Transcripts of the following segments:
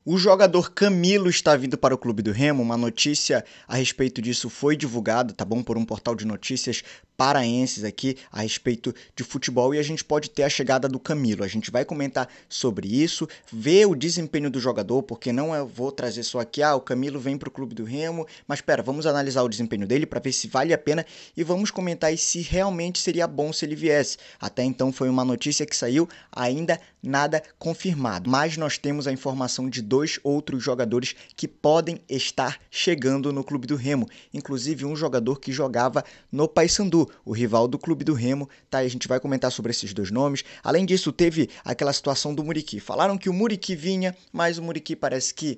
O jogador Camilo está vindo para o Clube do Remo. Uma notícia a respeito disso foi divulgada, tá bom? Por um portal de notícias paraenses aqui a respeito de futebol e a gente pode ter a chegada do Camilo. A gente vai comentar sobre isso, ver o desempenho do jogador, porque não eu vou trazer só aqui, o Camilo vem para o Clube do Remo, mas espera, vamos analisar o desempenho dele para ver se vale a pena e vamos comentar se realmente seria bom se ele viesse. Até então foi uma notícia que saiu, ainda nada confirmado, mas nós temos a informação de dois outros jogadores que podem estar chegando no Clube do Remo, inclusive um jogador que jogava no Paysandu, o rival do Clube do Remo, tá? E a gente vai comentar sobre esses dois nomes. Além disso, teve aquela situação do Muriqui. Falaram que o Muriqui vinha, mas o Muriqui parece que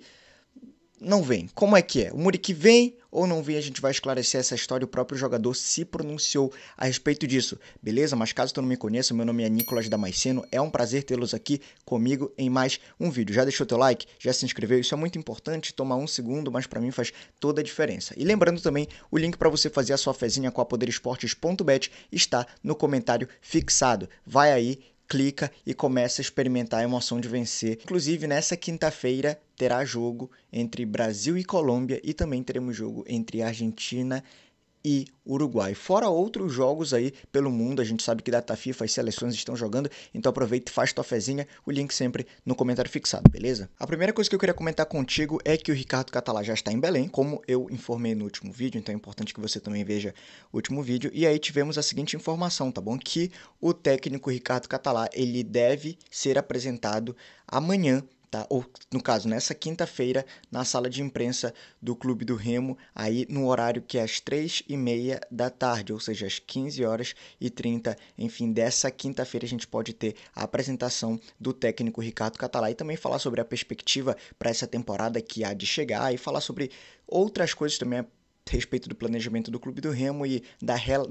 não vem. Como é que é? O Muriqui vem ou não vem? A gente vai esclarecer essa história. O próprio jogador se pronunciou a respeito disso, beleza? Mas caso tu não me conheça, meu nome é Nicolas Damasceno. É um prazer tê-los aqui comigo em mais um vídeo. Já deixou teu like? Já se inscreveu? Isso é muito importante, toma um segundo, mas para mim faz toda a diferença. E lembrando também, o link para você fazer a sua fezinha com a poderesportes.bet está no comentário fixado. Vai aí, clica e começa a experimentar a emoção de vencer. Inclusive, nessa quinta-feira terá jogo entre Brasil e Colômbia e também teremos jogo entre Argentina e Uruguai. Fora outros jogos aí pelo mundo, a gente sabe que data FIFA as seleções estão jogando, então aproveita e faz tua fezinha, o link sempre no comentário fixado, beleza? A primeira coisa que eu queria comentar contigo é que o Ricardo Catalá já está em Belém, como eu informei no último vídeo, então é importante que você também veja o último vídeo, e aí tivemos a seguinte informação, tá bom? Que o técnico Ricardo Catalá, ele deve ser apresentado amanhã, tá? Ou, no caso, nessa quinta-feira, na sala de imprensa do Clube do Remo, aí no horário que é às 3h30 da tarde, ou seja, às 15h30, enfim, dessa quinta-feira a gente pode ter a apresentação do técnico Ricardo Catalá e também falar sobre a perspectiva para essa temporada que há de chegar e falar sobre outras coisas também a respeito do planejamento do Clube do Remo e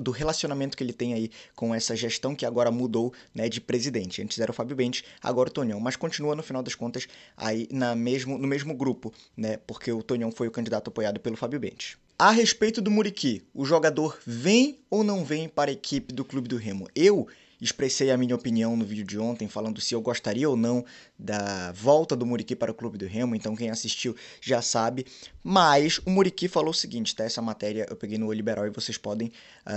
do relacionamento que ele tem aí com essa gestão que agora mudou, né, de presidente. Antes era o Fábio Bentes, agora o Tonhão, mas continua no final das contas aí no mesmo grupo, né, porque o Tonhão foi o candidato apoiado pelo Fábio Bentes. A respeito do Muriqui, o jogador vem ou não vem para a equipe do Clube do Remo? Eu expressei a minha opinião no vídeo de ontem, falando se eu gostaria ou não da volta do Muriqui para o Clube do Remo, então quem assistiu já sabe, mas o Muriqui falou o seguinte, tá? Essa matéria eu peguei no O Liberal e vocês podem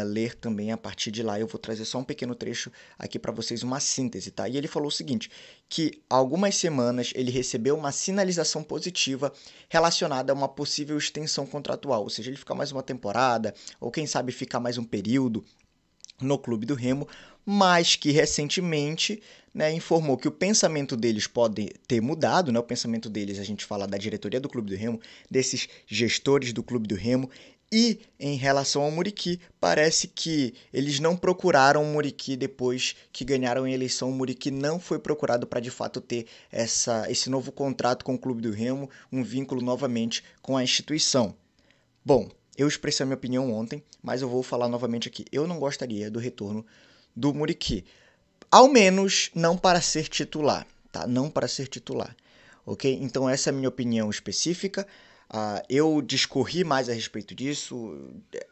ler também a partir de lá, eu vou trazer só um pequeno trecho aqui para vocês, uma síntese, tá? E ele falou o seguinte, que há algumas semanas ele recebeu uma sinalização positiva relacionada a uma possível extensão contratual, ou seja, ele ficar mais uma temporada, ou quem sabe ficar mais um período no Clube do Remo, mas que recentemente, né, informou que o pensamento deles pode ter mudado, né, o pensamento deles, a gente fala da diretoria do Clube do Remo, desses gestores do Clube do Remo, e em relação ao Muriqui, parece que eles não procuraram o Muriqui depois que ganharam a eleição. O Muriqui não foi procurado para de fato ter esse novo contrato com o Clube do Remo, um vínculo novamente com a instituição. Bom, eu expressei a minha opinião ontem, mas eu vou falar novamente aqui. Eu não gostaria do retorno do Muriqui. Ao menos não para ser titular, tá? Não para ser titular, ok? Então essa é a minha opinião específica. Eu discorri mais a respeito disso,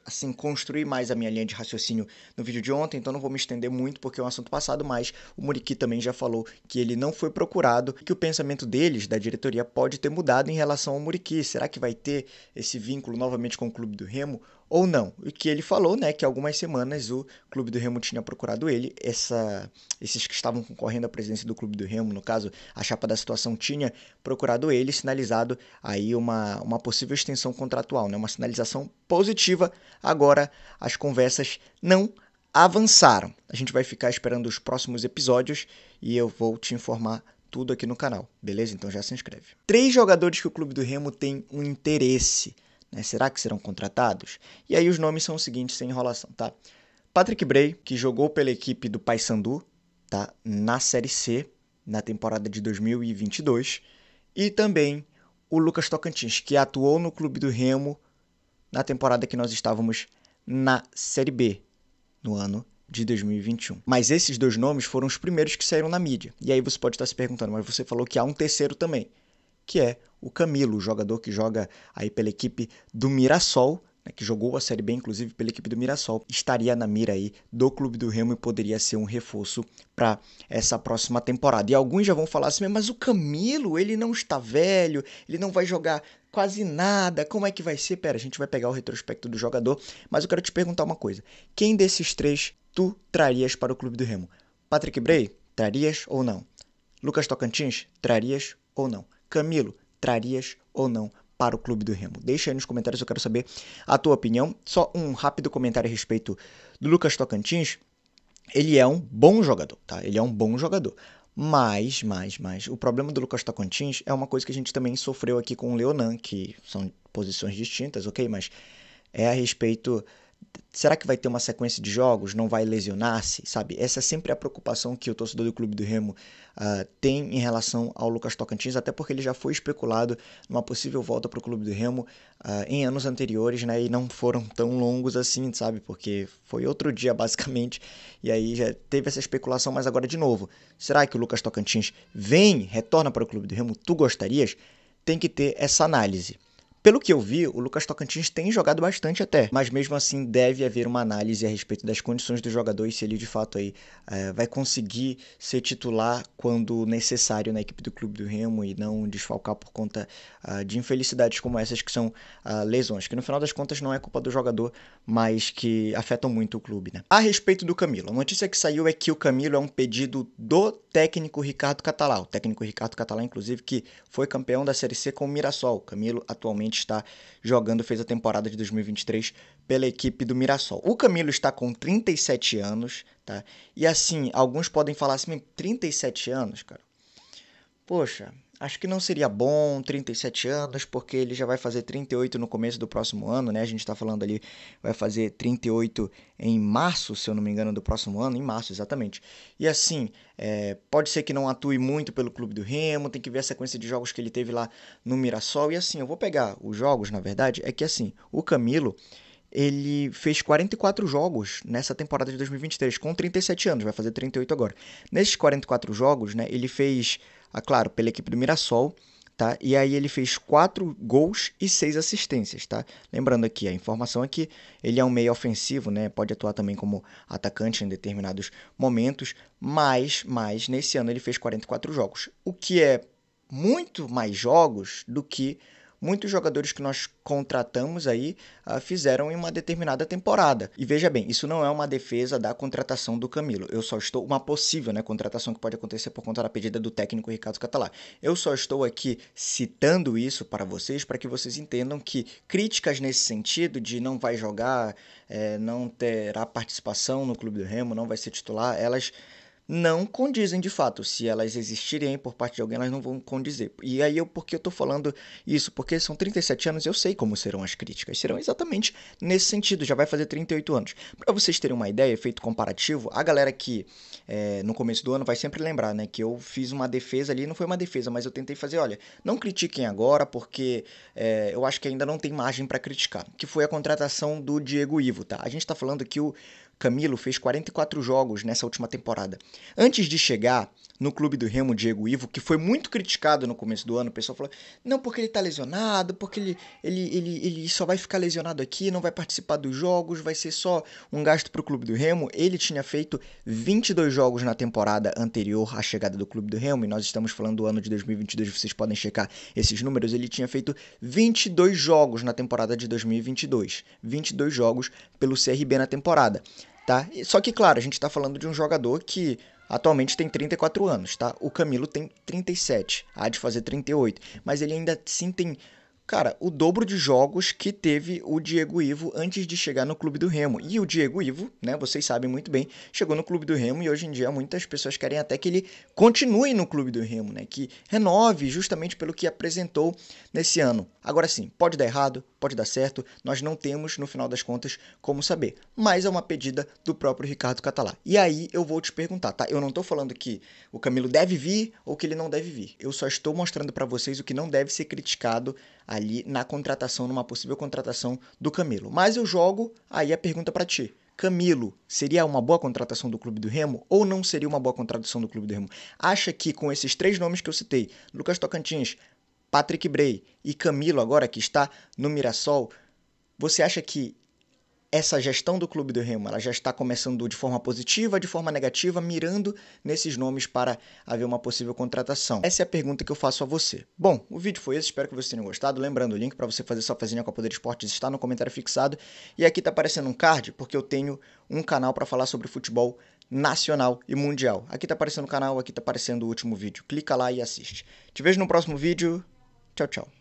assim, construí mais a minha linha de raciocínio no vídeo de ontem, então não vou me estender muito porque é um assunto passado, mas o Muriqui também já falou que ele não foi procurado, que o pensamento deles, da diretoria, pode ter mudado em relação ao Muriqui. Será que vai ter esse vínculo novamente com o Clube do Remo ou não? O que ele falou, né, que há algumas semanas o Clube do Remo tinha procurado ele, esses que estavam concorrendo à presidência do Clube do Remo, no caso, a chapa da situação tinha procurado ele, sinalizado aí uma possível extensão contratual, né, uma sinalização positiva. Agora as conversas não avançaram. A gente vai ficar esperando os próximos episódios e eu vou te informar tudo aqui no canal, beleza? Então já se inscreve. 3 jogadores que o Clube do Remo tem um interesse, né? Será que serão contratados? E aí os nomes são os seguintes, sem enrolação, tá? Patrick Bray, que jogou pela equipe do Paysandu, tá? Na Série C, na temporada de 2022. E também o Lucas Tocantins, que atuou no Clube do Remo na temporada que nós estávamos na Série B, no ano de 2021. Mas esses 2 nomes foram os primeiros que saíram na mídia. E aí você pode estar se perguntando, mas você falou que há um terceiro também, que é o Camilo, o jogador que joga aí pela equipe do Mirassol, né, que jogou a Série B, inclusive, pela equipe do Mirassol, estaria na mira aí do Clube do Remo e poderia ser um reforço para essa próxima temporada. E alguns já vão falar assim, mas o Camilo, ele não está velho, ele não vai jogar quase nada, como é que vai ser? Pera, a gente vai pegar o retrospecto do jogador, mas eu quero te perguntar uma coisa. Quem desses três tu trarias para o Clube do Remo? Patrick Bray, trarias ou não? Lucas Tocantins, trarias ou não? Camilo, trarias ou não para o Clube do Remo? Deixa aí nos comentários, eu quero saber a tua opinião. Só um rápido comentário a respeito do Lucas Tocantins. Ele é um bom jogador, tá? Ele é um bom jogador. Mas, o problema do Lucas Tocantins é uma coisa que a gente também sofreu aqui com o Leonan, que são posições distintas, ok? Mas é a respeito... Será que vai ter uma sequência de jogos? Não vai lesionar-se? Sabe? Essa é sempre a preocupação que o torcedor do Clube do Remo tem em relação ao Lucas Tocantins, até porque ele já foi especulado numa possível volta para o Clube do Remo em anos anteriores, né? E não foram tão longos assim, sabe? Porque foi outro dia, basicamente, e aí já teve essa especulação, mas agora de novo. Será que o Lucas Tocantins retorna para o Clube do Remo? Tu gostarias? Tem que ter essa análise. Pelo que eu vi, o Lucas Tocantins tem jogado bastante até, mas mesmo assim deve haver uma análise a respeito das condições do jogador e se ele de fato aí vai conseguir ser titular quando necessário na equipe do Clube do Remo e não desfalcar por conta de infelicidades como essas que são lesões, que no final das contas não é culpa do jogador, mas que afetam muito o clube, né? A respeito do Camilo, a notícia que saiu é que o Camilo é um pedido do técnico Ricardo Catalá, o técnico Ricardo Catalá, inclusive, que foi campeão da Série C com o Mirassol. O Camilo atualmente está jogando, fez a temporada de 2023 pela equipe do Mirassol. O Camilo está com 37 anos, tá? E assim, alguns podem falar assim, 37 anos, cara? Poxa, acho que não seria bom 37 anos, porque ele já vai fazer 38 no começo do próximo ano, né? A gente tá falando ali, vai fazer 38 em março, se eu não me engano, do próximo ano, em março, exatamente. E assim, pode ser que não atue muito pelo Clube do Remo, tem que ver a sequência de jogos que ele teve lá no Mirassol. E assim, eu vou pegar os jogos, na verdade, é que assim, o Camilo, ele fez 44 jogos nessa temporada de 2023, com 37 anos, vai fazer 38 agora. Nesses 44 jogos, né, ele fez, claro, pela equipe do Mirassol, tá? E aí ele fez 4 gols e 6 assistências, tá? Lembrando aqui, a informação é que ele é um meio ofensivo, né? Pode atuar também como atacante em determinados momentos, mas nesse ano ele fez 44 jogos, o que é muito mais jogos do que muitos jogadores que nós contratamos aí fizeram em uma determinada temporada. E veja bem, isso não é uma defesa da contratação do Camilo. Eu só estou... Uma possível, né, contratação que pode acontecer por conta da pedida do técnico Ricardo Catalá. Eu só estou aqui citando isso para vocês, para que vocês entendam que críticas nesse sentido de não vai jogar, não terá participação no Clube do Remo, não vai ser titular, elas não condizem de fato. Se elas existirem por parte de alguém, elas não vão condizer. E aí, por que eu tô falando isso? Porque são 37 anos e eu sei como serão as críticas. Serão exatamente nesse sentido, já vai fazer 38 anos. Para vocês terem uma ideia, efeito comparativo, a galera que no começo do ano vai sempre lembrar, né, que eu fiz uma defesa ali, não foi uma defesa, mas eu tentei fazer, olha, não critiquem agora, porque eu acho que ainda não tem margem para criticar, que foi a contratação do Diego Ivo, tá? A gente tá falando que o Camilo fez 44 jogos nessa última temporada. Antes de chegar no Clube do Remo, Diego Ivo, que foi muito criticado no começo do ano, o pessoal falou, não, porque ele tá lesionado, porque ele só vai ficar lesionado aqui, não vai participar dos jogos, vai ser só um gasto pro Clube do Remo. Ele tinha feito 22 jogos na temporada anterior à chegada do Clube do Remo, e nós estamos falando do ano de 2022, vocês podem checar esses números, ele tinha feito 22 jogos na temporada de 2022, 22 jogos pelo CRB na temporada. Tá? Só que, claro, a gente está falando de um jogador que atualmente tem 34 anos, tá? O Camilo tem 37, há de fazer 38, mas ele ainda sim tem, cara, o dobro de jogos que teve o Diego Ivo antes de chegar no Clube do Remo. E o Diego Ivo, né, vocês sabem muito bem, chegou no Clube do Remo e hoje em dia muitas pessoas querem até que ele continue no Clube do Remo, né, que renove justamente pelo que apresentou nesse ano. Agora sim, pode dar errado, pode dar certo, nós não temos, no final das contas, como saber. Mas é uma pedida do próprio Ricardo Catalá. E aí eu vou te perguntar, tá? Eu não tô falando que o Camilo deve vir ou que ele não deve vir. Eu só estou mostrando para vocês o que não deve ser criticado ali na contratação, numa possível contratação do Camilo. Mas eu jogo aí a pergunta para ti. Camilo, seria uma boa contratação do Clube do Remo ou não seria uma boa contratação do Clube do Remo? Acha que com esses 3 nomes que eu citei, Lucas Tocantins, Patrick Bray e Camilo agora, que está no Mirassol, Você acha que essa gestão do Clube do Remo ela já está começando de forma positiva, de forma negativa, mirando nesses nomes para haver uma possível contratação? Essa é a pergunta que eu faço a você. Bom, o vídeo foi esse, espero que você tenha gostado. Lembrando, o link para você fazer sua fezinha com a Poder Esportes está no comentário fixado. E aqui está aparecendo um card, porque eu tenho um canal para falar sobre futebol nacional e mundial. Aqui está aparecendo o canal, aqui está aparecendo o último vídeo. Clica lá e assiste. Te vejo no próximo vídeo. Tchau, tchau.